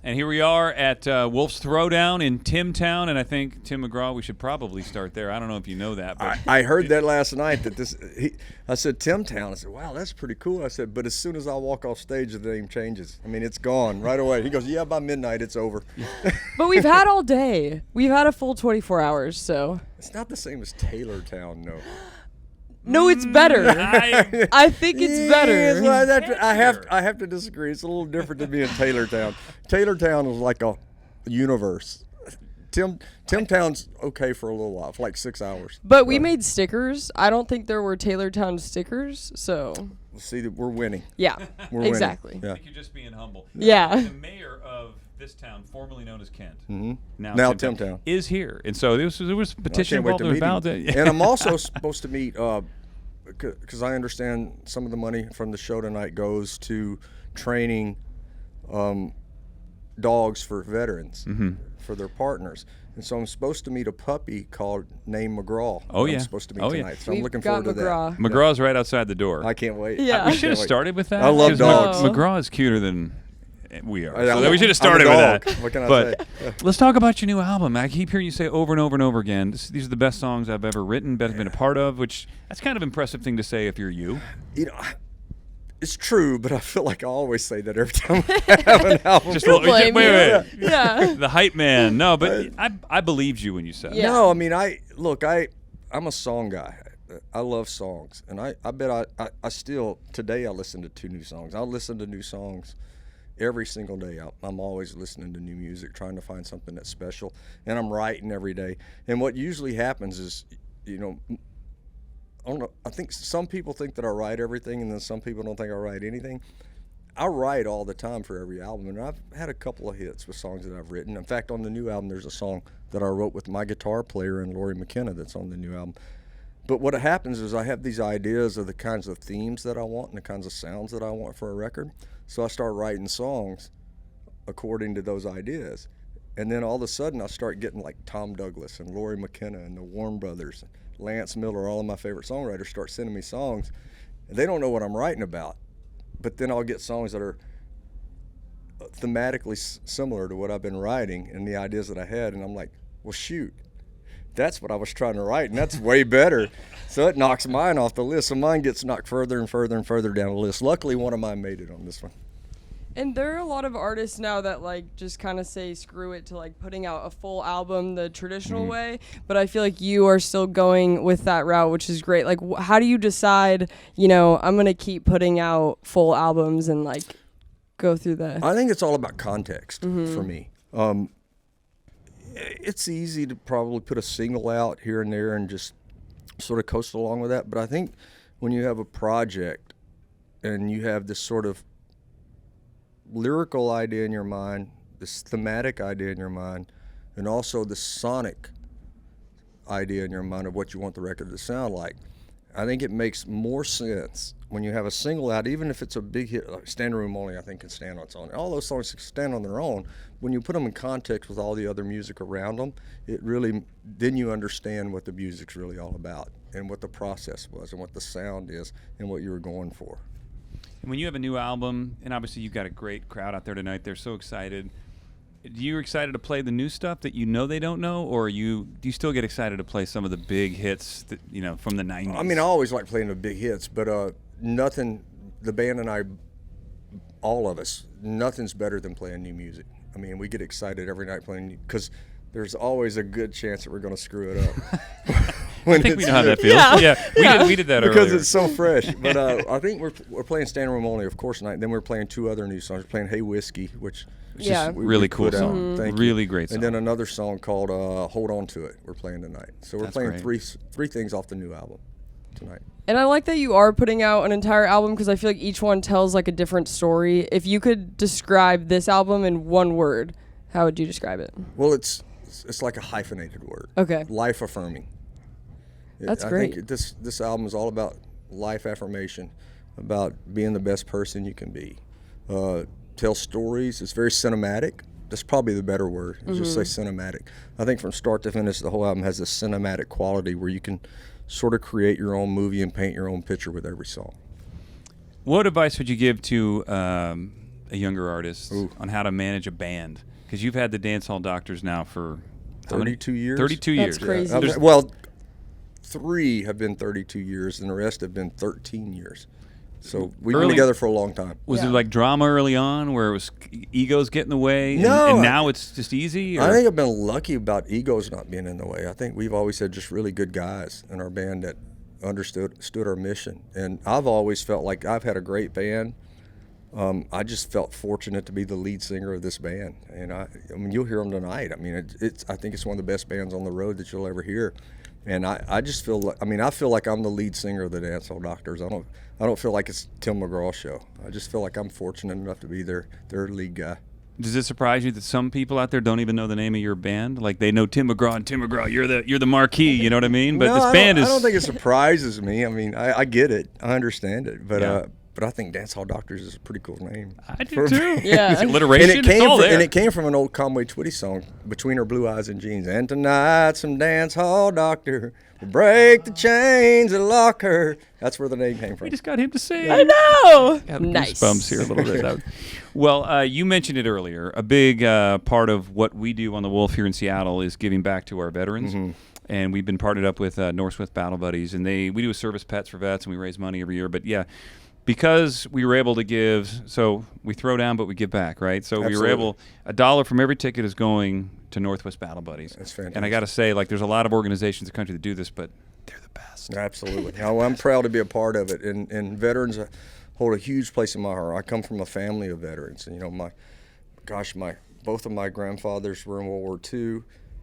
And here we are at Wolf's Throwdown in Timtown, and I think, Tim McGraw, we should probably start there. I don't know if you know that. But I heard that last night. I said, Timtown. I said, wow, that's pretty cool. I said, but as soon as I walk off stage, the name changes. I mean, it's gone right away. He goes, yeah, by midnight, it's over. But we've had all day. We've had a full 24 hours, so. It's not the same as Taylortown, no. No, it's better. I think it's better. Well, I have to disagree. It's a little different than being Taylortown. Taylortown is like a universe. Timtown's okay for a little while, for like 6 hours. But we made stickers. I don't think there were Taylortown stickers, so. See, we're winning. Yeah, We're exactly. winning. Yeah. I think you're just being humble. Yeah. The mayor of this town, formerly known as Kent, Now Timtown, is here. And so there was a petition I can't wait involved to about meet it. him. And I'm also supposed to meet, because I understand some of the money from the show tonight goes to training dogs for veterans, for their partners. And so I'm supposed to meet a puppy named McGraw. I'm supposed to meet tonight. So I'm looking forward to that. McGraw's right outside the door. I can't wait. Yeah. We should have started with that. I love dogs. McGraw is cuter than we are. Yeah, So we should have started with that. What can I But say? let's talk about your new album. I keep hearing you say over and over and over again, these are the best songs I've ever written, been a part of, which that's kind of an impressive thing to say if you're you. You know, it's true, but I feel like I always say that every time I have an album. Just blame wait. you. Yeah. The hype man. No, but I believed you when you said it. Yeah. No, I mean, I'm a song guy. I love songs, and I bet I still today I listen to 2 new songs. I listen to new songs every single day. I'm always listening to new music, trying to find something that's special, and I'm writing every day. And what usually happens is, you know, I don't know. I think some people think that I write everything, and then some people don't think I write anything. I write all the time for every album, and I've had a couple of hits with songs that I've written. In fact, on the new album, there's a song that I wrote with my guitar player and Lori McKenna that's on the new album. But what happens is I have these ideas of the kinds of themes that I want and the kinds of sounds that I want for a record. So I start writing songs according to those ideas. And then all of a sudden I start getting like Tom Douglas and Lori McKenna and the Warren Brothers, and Lance Miller, all of my favorite songwriters start sending me songs. And they don't know what I'm writing about. But then I'll get songs that are thematically similar to what I've been writing and the ideas that I had. And I'm like, well, shoot. That's what I was trying to write, and that's way better. So it knocks mine off the list. So mine gets knocked further and further and further down the list. Luckily, one of mine made it on this one. And there are a lot of artists now that like just kind of say screw it to like putting out a full album the traditional way, but I feel like you are still going with that route, which is great. Like how do you decide, you know, I'm going to keep putting out full albums and like go through that? I think it's all about context for me. It's easy to probably put a single out here and there and just sort of coast along with that, but I think when you have a project and you have this sort of lyrical idea in your mind, this thematic idea in your mind, and also the sonic idea in your mind of what you want the record to sound like, I think it makes more sense when you have a single out, even if it's a big hit, like Stand Room Only, I think, can stand on its own. All those songs can stand on their own. When you put them in context with all the other music around them, then you understand what the music's really all about and what the process was and what the sound is and what you were going for. And when you have a new album, and obviously you've got a great crowd out there tonight, they're so excited. Are you excited to play the new stuff that you know they don't know, or do you still get excited to play some of the big hits that, you know, from the 90s? I mean, I always like playing the big hits, but nothing, the band and I, all of us, nothing's better than playing new music. I mean, we get excited every night playing, because there's always a good chance that we're going to screw it up. I think we know how that feels. Yeah. We did that because earlier. it's so fresh. But I think we're playing Stand Room Only, of course, tonight. And then we're playing 2 other new songs. We're playing Hey Whiskey, which is just really cool song. Thank really you. Great song. And then another song called Hold On To It we're playing tonight. So we're playing great. three things off the new album tonight. And I like that you are putting out an entire album because I feel like each one tells like a different story. If you could describe this album in one word, how would you describe it? Well, it's like a hyphenated word. Okay. Life affirming. That's great. I think this album is all about life affirmation, about being the best person you can be. Tell stories. It's very cinematic. That's probably the better word. Just say cinematic. I think from start to finish, the whole album has this cinematic quality where you can sort of create your own movie and paint your own picture with every song. What advice would you give to a younger artist on how to manage a band? Because you've had the dance hall doctors now for 32 years. 32 That's years. crazy. Well, 3 have been 32 years, and the rest have been 13 years. So we've been together for a long time. Was it like drama early on where it was egos get in the way? No. And now it's just easy? Or? I think I've been lucky about egos not being in the way. I think we've always had just really good guys in our band that understood our mission. And I've always felt like I've had a great band. I just felt fortunate to be the lead singer of this band. And I mean, you'll hear them tonight. I mean, I think it's one of the best bands on the road that you'll ever hear. And I just feel like, I feel like I'm the lead singer of the Dance Hall Doctors. I don't feel like it's Tim McGraw's show. I just feel like I'm fortunate enough to be their lead guy. Does it surprise you that some people out there don't even know the name of your band? Like they know Tim McGraw and Tim McGraw, you're the marquee, you know what I mean? But No, this band is. I don't think it surprises me. I mean, I get it. I understand it. But I think Dance Hall Doctors is a pretty cool name. I do too. Yeah. It's alliteration. And it came from an old Conway Twitty song, Between Her Blue Eyes and Jeans. And tonight some dance hall doctor will break the chains and lock her. That's where the name came from. We just got him to sing. I know. Got Nice. goosebumps here a little bit. Well, you mentioned it earlier. A big part of what we do on the Wolf here in Seattle is giving back to our veterans. Mm-hmm. And we've been partnered up with Northwest Battle Buddies, and we do a service pets for vets, and we raise money every year. But yeah, because we were able to give, so we throw down, but we give back, right? So we were able, $1 from every ticket is going to Northwest Battle Buddies. That's fantastic. And I got to say, like, there's a lot of organizations in the country that do this, but they're the best. Absolutely. I'm proud to be a part of it. And veterans hold a huge place in my heart. I come from a family of veterans. And, both of my grandfathers were in World War II.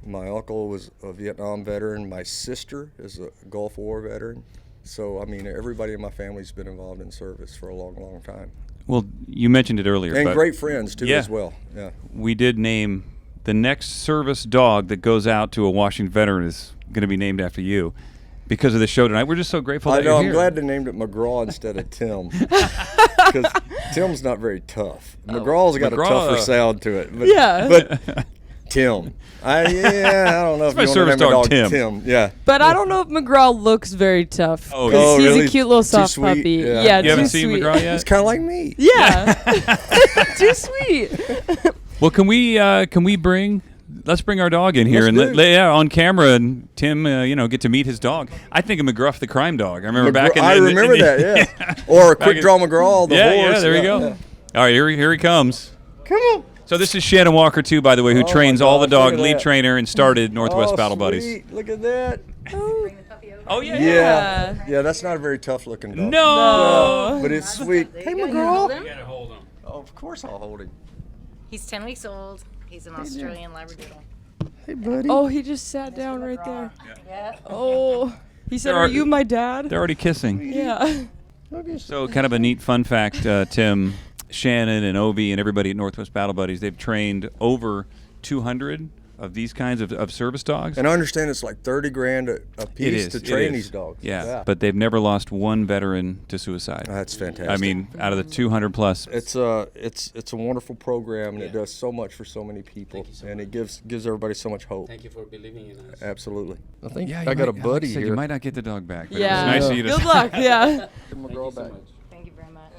My uncle was a Vietnam veteran. My sister is a Gulf War veteran. So, I mean, everybody in my family's been involved in service for a long, long time. Well, you mentioned it earlier. And but great friends, too, as well. Yeah. We did name the next service dog that goes out to a Washington veteran is going to be named after you because of the show tonight. We're just so grateful that you're here. I'm glad they named it McGraw instead of Tim. Because Tim's not very tough. McGraw's got a tougher sound to it. But Tim. I don't know if my you want to service name a dog, dog Tim. Yeah. But I don't know if McGraw looks very tough. Oh, because he's really? a cute little Too soft sweet? puppy. Yeah. You haven't too seen sweet. McGraw yet? He's kind of like me. Yeah. Too sweet. Well, can we bring? Let's bring our dog in here Let's and on camera, and Tim, get to meet his dog. I think of McGruff the crime dog. I remember back in. I remember that. Yeah. Or Quick Draw McGraw, the horse. Yeah, there you go. Yeah. All right, here he comes. Come on. So this is Shannon Walker too, by the way, who Oh, trains my all the gosh, dog, look at lead that. trainer, and started Northwest Battle Buddies. Sweet. Look at that. Oh yeah. Yeah, that's not a very tough looking dog. No. But it's sweet. Hey, McGraw. Gotta hold him. Oh, of course I'll hold him. He's 10 weeks old. He's an Australian Labradoodle. Hey, buddy. Oh, he just sat down right there. Yeah. Oh. He said, There are are- you my dad? They're already kissing. Yeah. So kind of a neat fun fact, Tim, Shannon, and Ovi, and everybody at Northwest Battle Buddies, they've trained over 200 of these kinds of service dogs. And I understand it's like $30,000 a piece to train these dogs. Yeah, but they've never lost one veteran to suicide. That's fantastic. I mean, out of the 200 plus. It's a wonderful program, and it does so much for so many people, and it gives everybody so much hope. Thank you for believing in us. Absolutely. I think Yeah, I got a like buddy I said, here. You might not get the dog back. But Yeah. It was nice of you to. Good luck. Yeah. McGraw back. Thank you very much.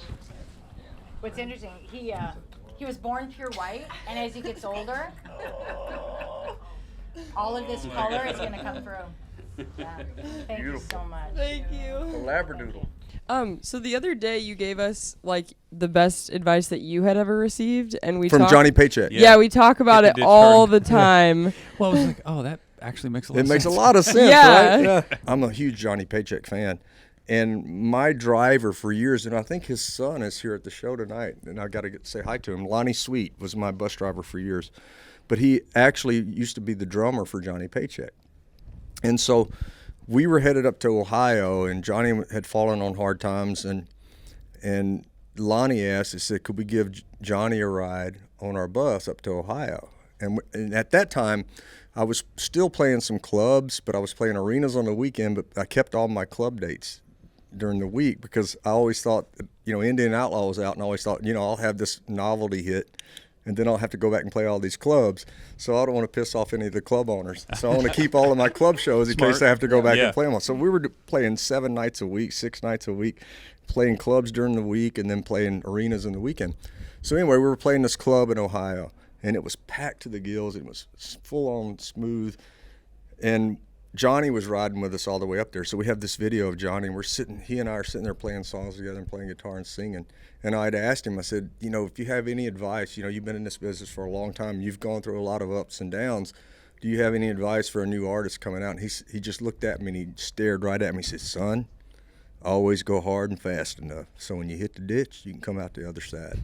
What's interesting, he was born pure white, and as he gets older, all of this color is going to come through. Yeah. Thank you so much. Thank you. A Labradoodle. So the other day you gave us like the best advice that you had ever received, and we From talked- Johnny Paycheck. Yeah, we talk about Hit it the ditch all hard. the time. Well, I was like, oh, that actually makes a lot It of makes sense. a lot of sense, Yeah. right? Yeah. I'm a huge Johnny Paycheck fan. And my driver for years, and I think his son is here at the show tonight, and I got to say hi to him. Lonnie Sweet was my bus driver for years. But he actually used to be the drummer for Johnny Paycheck. And so we were headed up to Ohio, and Johnny had fallen on hard times, and Lonnie asked, he said, could we give Johnny a ride on our bus up to Ohio? And at that time, I was still playing some clubs, but I was playing arenas on the weekend, but I kept all my club dates during the week because I always thought, Indian Outlaw was out, and I always thought, I'll have this novelty hit and then I'll have to go back and play all these clubs. So I don't want to piss off any of the club owners. So I want to keep all of my club shows in case I have to go back and play them all. So we were playing 7 nights a week, 6 nights a week, playing clubs during the week and then playing arenas in the weekend. So anyway, we were playing this club in Ohio, and it was packed to the gills. It was full on smooth. And Johnny was riding with us all the way up there. So we have this video of Johnny, and he and I are sitting there playing songs together and playing guitar and singing. And I'd asked him, I said, if you have any advice, you've been in this business for a long time, you've gone through a lot of ups and downs. Do you have any advice for a new artist coming out? And he just looked at me and he stared right at me. He said, son, always go hard and fast enough. So when you hit the ditch, you can come out the other side.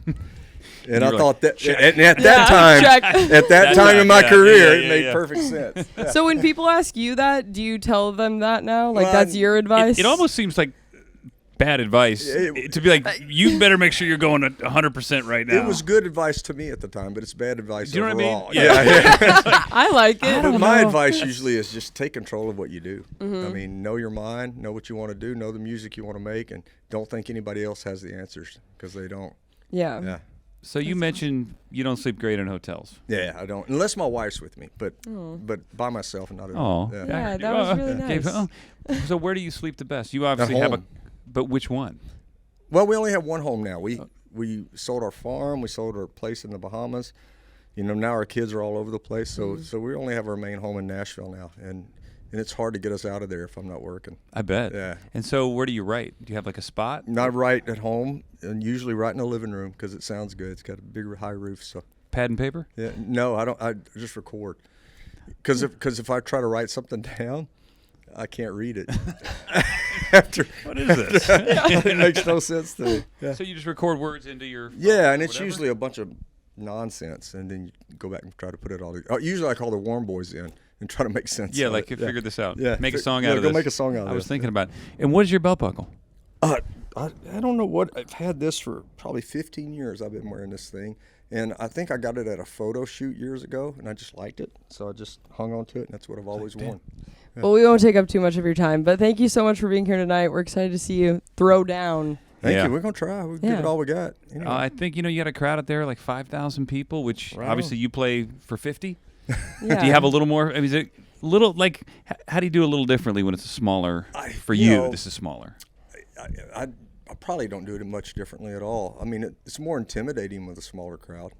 And I thought that, and at that time in my career, it made perfect sense. Yeah. So when people ask you that, do you tell them that now? Like, that's your advice? It almost seems like bad advice to be like, you better make sure you're going 100% right now. It was good advice to me at the time, but it's bad advice do you overall. know what I mean? Yeah. I like it. But my advice usually is just take control of what you do. I mean, know your mind, know what you want to do, know the music you want to make, and don't think anybody else has the answers, because they don't. Yeah. So you mentioned you don't sleep great in hotels. Yeah, I don't, unless my wife's with me, but by myself and not at all. Oh, Yeah, that was really nice. So where do you sleep the best? You obviously have but which one? Well, we only have one home now. We sold our farm, we sold our place in the Bahamas. Now our kids are all over the place, so we only have our main home in Nashville now, and it's hard to get us out of there if I'm not working. I bet. Yeah. And so where do you write? Do you have like a spot? I write at home, and usually right in the living room because it sounds good. It's got a big high roof. So. Pad and paper? Yeah. No, I don't. I just record. Because if I try to write something down, I can't read it. What is this? It makes no sense to me. Yeah. So you just record words into your phone and it's whatever? usually a bunch of nonsense, and then you go back and try to put it all together. Usually I call the warm boys in and try to make sense of it. Figure this out. Yeah. Make a song out of this. Go make a song out of this. I was thinking about it. And what is your belt buckle? I don't know what. I've had this for probably 15 years. I've been wearing this thing. And I think I got it at a photo shoot years ago, and I just liked it. So I just hung on to it, and that's what I've always worn. Yeah. Well, we won't take up too much of your time, but thank you so much for being here tonight. We're excited to see you throw down. Thank you. We're going to try. We'll give it all we got. Anyway. I think, you got a crowd out there, like 5,000 people, which obviously you play for 50. Yeah. Do you have a little more? I mean, is it a little, like, how do you do a little differently when it's a smaller? For you, this is smaller. I probably don't do it much differently at all. I mean, it's more intimidating with a smaller crowd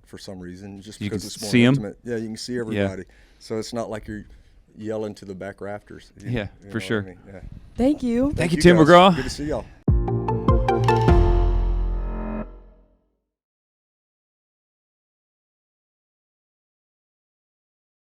for some reason, just because it's more intimate. Yeah, you can see everybody. Yeah. So it's not like you're yelling to the back rafters. For sure. I mean? Yeah. Thank you. Thank you, Tim McGraw. Good to see y'all.